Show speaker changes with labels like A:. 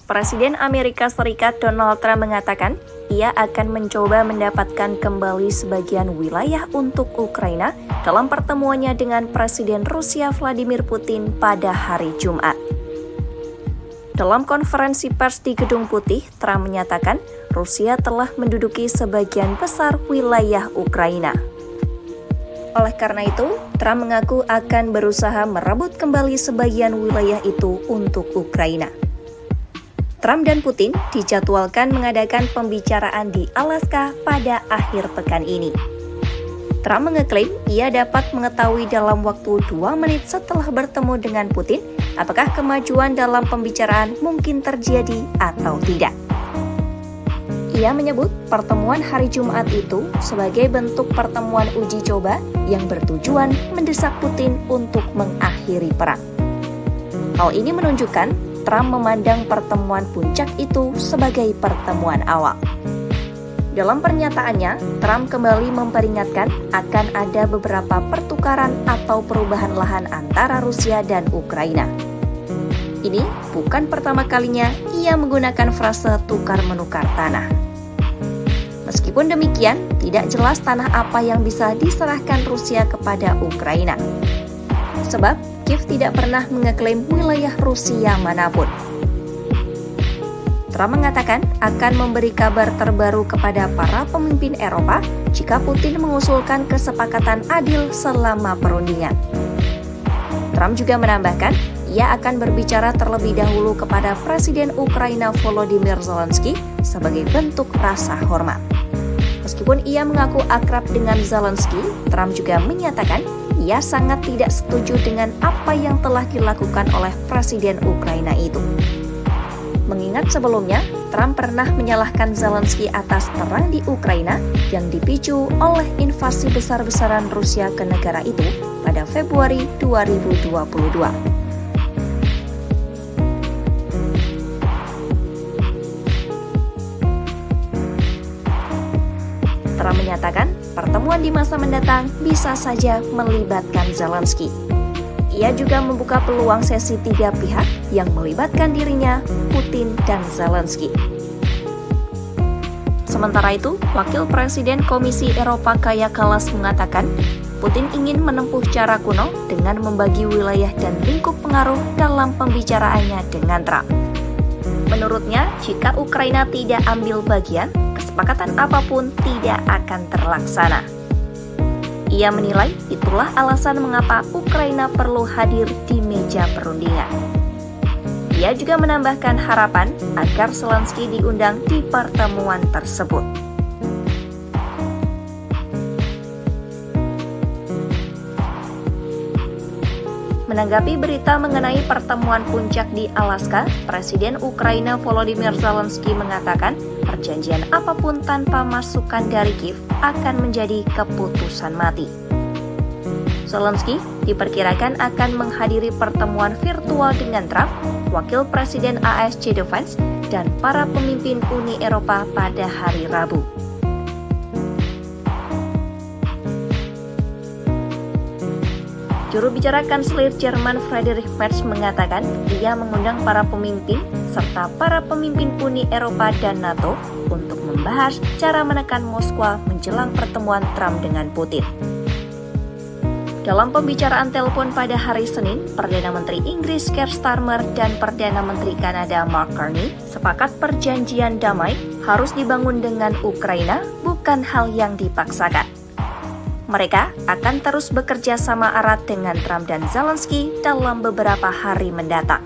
A: Presiden Amerika Serikat Donald Trump mengatakan ia akan mencoba mendapatkan kembali sebagian wilayah untuk Ukraina dalam pertemuannya dengan Presiden Rusia Vladimir Putin pada hari Jumat. Dalam konferensi pers di Gedung Putih, Trump menyatakan Rusia telah menduduki sebagian besar wilayah Ukraina. Oleh karena itu, Trump mengaku akan berusaha merebut kembali sebagian wilayah itu untuk Ukraina. Trump dan Putin dijadwalkan mengadakan pembicaraan di Alaska pada akhir pekan ini. Trump mengeklaim ia dapat mengetahui dalam waktu 2 menit setelah bertemu dengan Putin apakah kemajuan dalam pembicaraan mungkin terjadi atau tidak. Ia menyebut pertemuan hari Jumat itu sebagai bentuk pertemuan uji coba yang bertujuan mendesak Putin untuk mengakhiri perang. Hal ini menunjukkan Trump memandang pertemuan puncak itu sebagai pertemuan awal. Dalam pernyataannya, Trump kembali memperingatkan akan ada beberapa pertukaran atau perubahan lahan antara Rusia dan Ukraina. Ini bukan pertama kalinya ia menggunakan frase tukar-menukar tanah. Meskipun demikian, tidak jelas tanah apa yang bisa diserahkan Rusia kepada Ukraina. Sebab Kiev tidak pernah mengeklaim wilayah Rusia manapun. Trump mengatakan akan memberi kabar terbaru kepada para pemimpin Eropa jika Putin mengusulkan kesepakatan adil selama perundingan. Trump juga menambahkan ia akan berbicara terlebih dahulu kepada Presiden Ukraina Volodymyr Zelensky sebagai bentuk rasa hormat. Meskipun ia mengaku akrab dengan Zelensky, Trump juga menyatakan ia sangat tidak setuju dengan apa yang telah dilakukan oleh Presiden Ukraina itu. Mengingat sebelumnya, Trump pernah menyalahkan Zelensky atas perang di Ukraina yang dipicu oleh invasi besar-besaran Rusia ke negara itu pada Februari 2022. Trump menyatakan pertemuan di masa mendatang bisa saja melibatkan Zelensky. Ia juga membuka peluang sesi 3 pihak yang melibatkan dirinya, Putin, dan Zelensky. Sementara itu, Wakil Presiden Komisi Eropa Kaja Kallas mengatakan Putin ingin menempuh cara kuno dengan membagi wilayah dan lingkup pengaruh dalam pembicaraannya dengan Trump. Menurutnya, jika Ukraina tidak ambil bagian, kesepakatan apapun tidak akan terlaksana. Ia menilai itulah alasan mengapa Ukraina perlu hadir di meja perundingan. Ia juga menambahkan harapan agar Zelensky diundang di pertemuan tersebut. Menanggapi berita mengenai pertemuan puncak di Alaska, Presiden Ukraina Volodymyr Zelensky mengatakan perjanjian apapun tanpa masukan dari Kiev akan menjadi keputusan mati. Zelensky diperkirakan akan menghadiri pertemuan virtual dengan Trump, Wakil Presiden AS J.D. Vance, dan para pemimpin Uni Eropa pada hari Rabu. Juru bicara Kanselir Jerman Friedrich Merz mengatakan ia mengundang para pemimpin serta para pemimpin Uni Eropa dan NATO untuk membahas cara menekan Moskwa menjelang pertemuan Trump dengan Putin. Dalam pembicaraan telepon pada hari Senin, Perdana Menteri Inggris Keir Starmer dan Perdana Menteri Kanada Mark Carney sepakat perjanjian damai harus dibangun dengan Ukraina, bukan hal yang dipaksakan. Mereka akan terus bekerja sama erat dengan Trump dan Zelensky dalam beberapa hari mendatang.